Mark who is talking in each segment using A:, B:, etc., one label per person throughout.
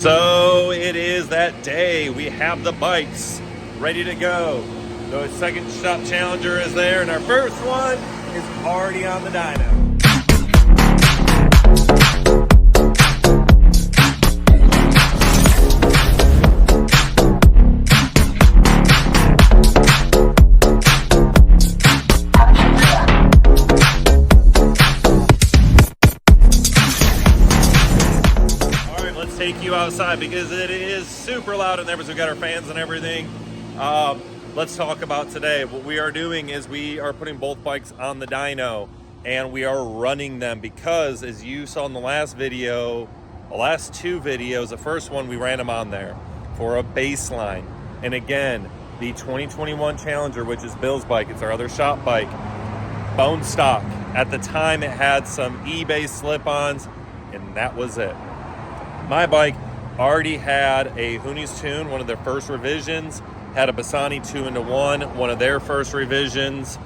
A: So it is that day. We have the bikes ready to go. The second shop Challenger is there, and our first one is already on the dyno. Take you outside because it is super loud in there, because we've got our fans and everything. Let's talk about today. What we are doing is we are putting both bikes on the dyno and we are running them because, as you saw in the last video, the last two videos, the first one we ran them on there for a baseline. And again, the 2021 Challenger, which is Bill's bike, it's our other shop bike, bone stock. At the time it had some eBay slip-ons and that was it. My bike already had a Hoonies tune, one of their first revisions, had a Bassani 2-in-1, one of their first revisions,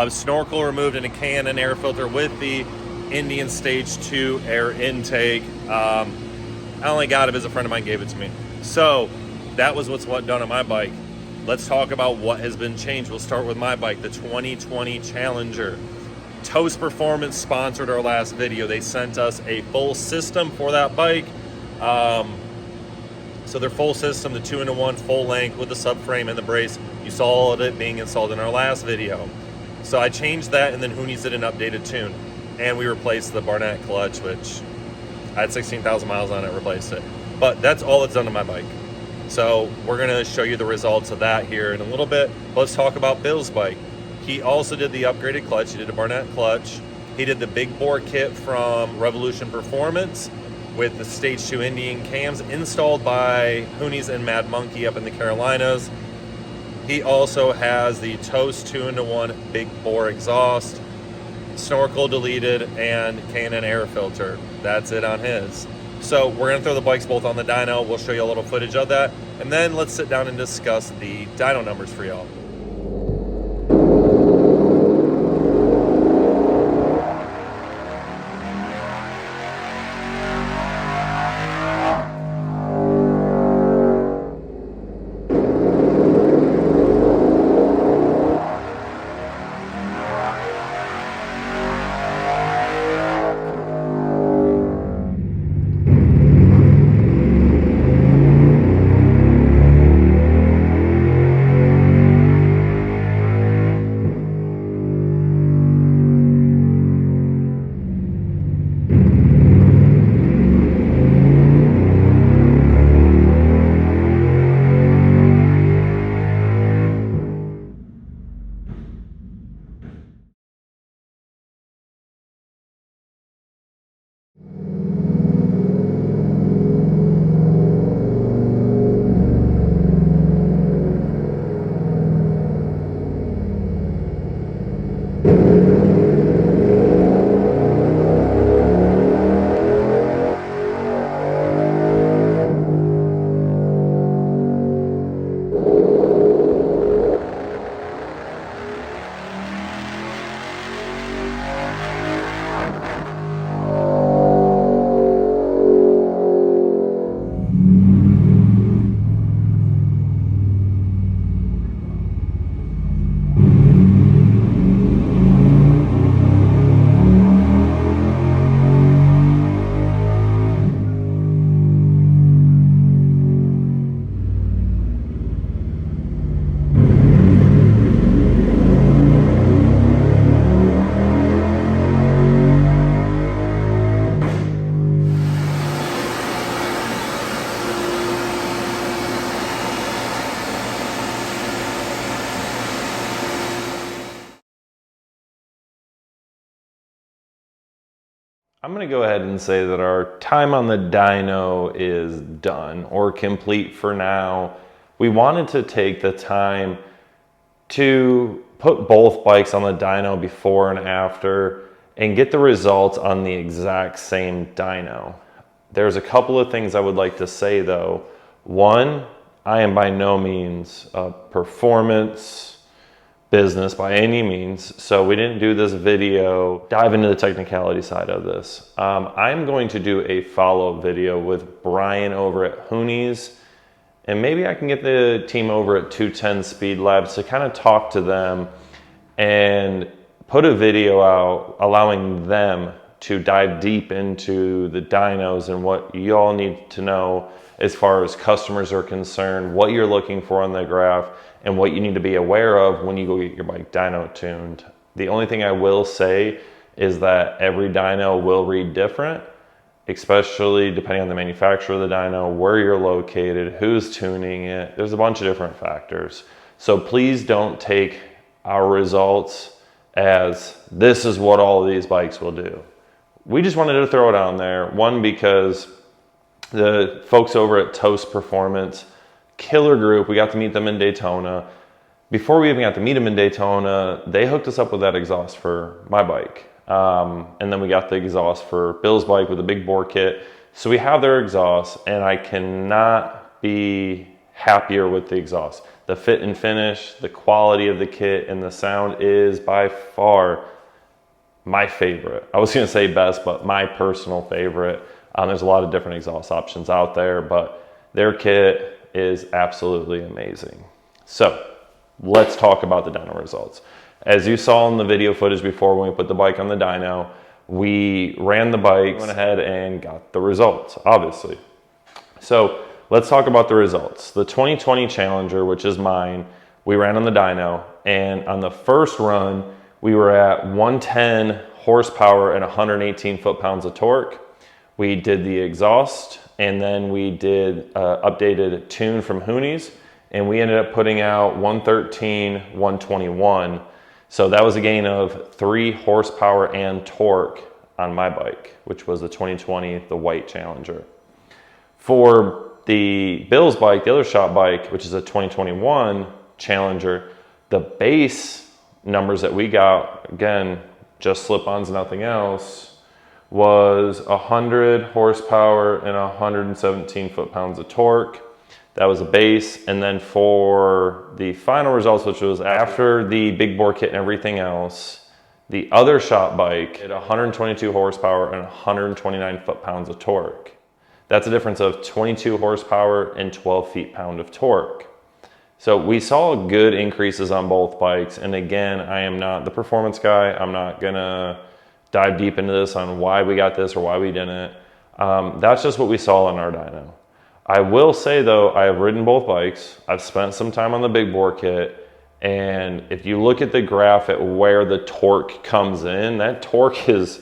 A: snorkel removed and a K&N air filter with the Indian Stage 2 air intake. I only got it because a friend of mine gave it to me. So that was what's done on my bike. Let's talk about what has been changed. We'll start with my bike, the 2020 Challenger. Toast Performance sponsored our last video. They sent us a full system for that bike. So their full system, the 2-in-1 full length with the subframe and the brace, you saw it being installed in our last video. So I changed that, and then Hoonies did an updated tune, and we replaced the Barnett clutch, which I had 16,000 miles on it, replaced it. But that's all it's done to my bike. So we're gonna show you the results of that here in a little bit. Let's talk about Bill's bike. He also did the upgraded clutch. He did a Barnett clutch. He did the big bore kit from Revolution Performance with the Stage 2 Indian cams installed by Hoonies and Mad Monkey up in the Carolinas. He also has the Toast 2-in-1 big bore exhaust, snorkel deleted, and K&N air filter. That's it on his. So we're gonna throw the bikes both on the dyno. We'll show you a little footage of that. And then let's sit down and discuss the dyno numbers for y'all. I'm going to go ahead and say that our time on the dyno is done or complete for now. We wanted to take the time to put both bikes on the dyno before and after and get the results on the exact same dyno. There's a couple of things I would like to say though. One, I am by no means a performance
B: business by any means, so we didn't do this video dive into the technicality side of this. I'm going to do a follow-up video with Brian over at Hoonies, and maybe I can get the team over at 210 Speed Labs to kind of talk to them and put a video out allowing them to dive deep into the dynos and what you all need to know as far as customers are concerned, what you're looking for on the graph, and what you need to be aware of when you go get your bike dyno tuned. The only thing I will say is that every dyno will read different, especially depending on the manufacturer of the dyno, where you're located, who's tuning it. There's a bunch of different factors. So please don't take our results as this is what all of these bikes will do. We just wanted to throw it on there. One, because the folks over at Toast Performance, killer group, we got to meet them in Daytona. Before we even got to meet them in Daytona, they hooked us up with that exhaust for my bike. And then we got the exhaust for Bill's bike with a big bore kit. So we have their exhaust, and I cannot be happier with the exhaust. The fit and finish, the quality of the kit, and the sound is by far my favorite. I was gonna say best, but my personal favorite. There's a lot of different exhaust options out there, but their kit is absolutely amazing. So let's talk about the dyno results. As you saw in the video footage before when we put the bike on the dyno, we ran the bike, went ahead and got the results, obviously. So let's talk about the results. The 2020 Challenger, which is mine, we ran on the dyno, and on the first run, we were at 110 horsepower and 118 foot-pounds of torque. We did the exhaust, and then we did updated tune from Hoonies, and we ended up putting out 113, 121. So that was a gain of 3 horsepower and torque on my bike, which was the 2020, the white Challenger. For the Bill's bike, the other shop bike, which is a 2021 Challenger, the base numbers that we got, again, just slip-ons, nothing else, was 100 horsepower and 117 foot-pounds of torque. That was a base. And then for the final results, which was after the big bore kit and everything else, the other shop bike had 122 horsepower and 129 foot-pounds of torque. That's a difference of 22 horsepower and 12 feet-pound of torque. So we saw good increases on both bikes. And again, I am not the performance guy. I'm not gonna dive deep into this on why we got this or why we didn't. That's just what we saw on our dyno. I will say though, I have ridden both bikes. I've spent some time on the big bore kit. And if you look at the graph at where the torque comes in, that torque is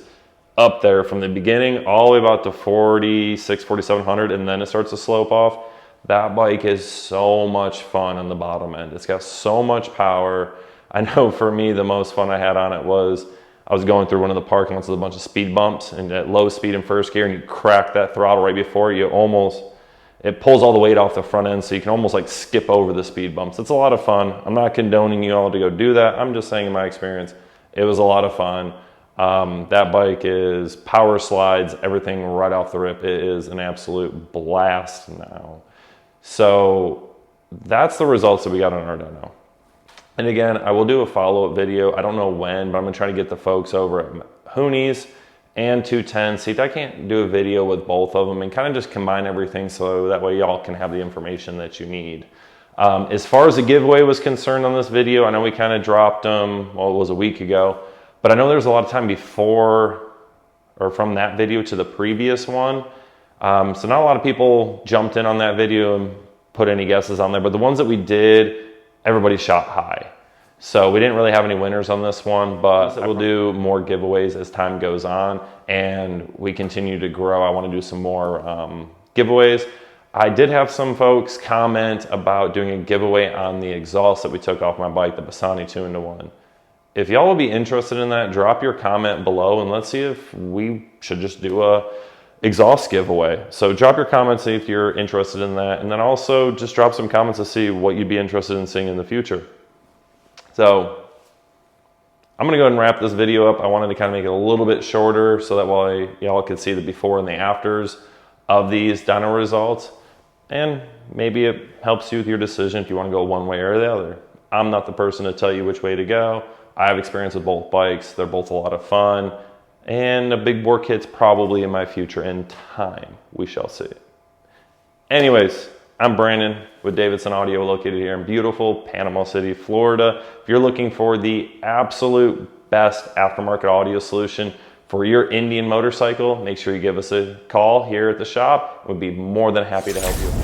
B: up there from the beginning all the way about to 46, 4700, and then it starts to slope off. That bike is so much fun on the bottom end. It's got so much power. I know for me, the most fun I had on it was I was going through one of the parking lots with a bunch of speed bumps and at low speed in first gear, and you crack that throttle right before you it pulls all the weight off the front end, so you can almost like skip over the speed bumps. It's a lot of fun. I'm not condoning you all to go do that. I'm just saying in my experience, it was a lot of fun. That bike is power slides, everything right off the rip. It is an absolute blast now. So that's the results that we got on our dyno. And again, I will do a follow-up video. I don't know when, but I'm gonna try to get the folks over at Hoonies and 210. See if I can't do a video with both of them and kind of just combine everything so that way y'all can have the information that you need. As far as the giveaway was concerned on this video, I know we kind of dropped them, well, it was a week ago, but I know there was a lot of time before or from that video to the previous one. So not a lot of people jumped in on that video and put any guesses on there, but the ones that we did, everybody shot high. So we didn't really have any winners on this one, but we'll do more giveaways as time goes on and we continue to grow. I want to do some more giveaways. I did have some folks comment about doing a giveaway on the exhaust that we took off my bike, the Bassani 2-in-1. If y'all will be interested in that, drop your comment below and let's see if we should just do a exhaust giveaway. So drop your comments, see if you're interested in that, and then also just drop some comments to see what you'd be interested in seeing in the future. So I'm gonna go ahead and wrap this video up. I wanted to kind of make it a little bit shorter so that way y'all could see the before and the afters of these dyno results, and maybe it helps you with your decision if you want to go one way or the other. I'm not the person to tell you which way to go. I have experience with both bikes. They're both a lot of fun. And a big bore kit's probably in my future in time. We shall see. Anyways, I'm Brandon with Davidson Audio, located here in beautiful Panama City, Florida. If you're looking for the absolute best aftermarket audio solution for your Indian motorcycle, make sure you give us a call here at the shop. We'd be more than happy to help you.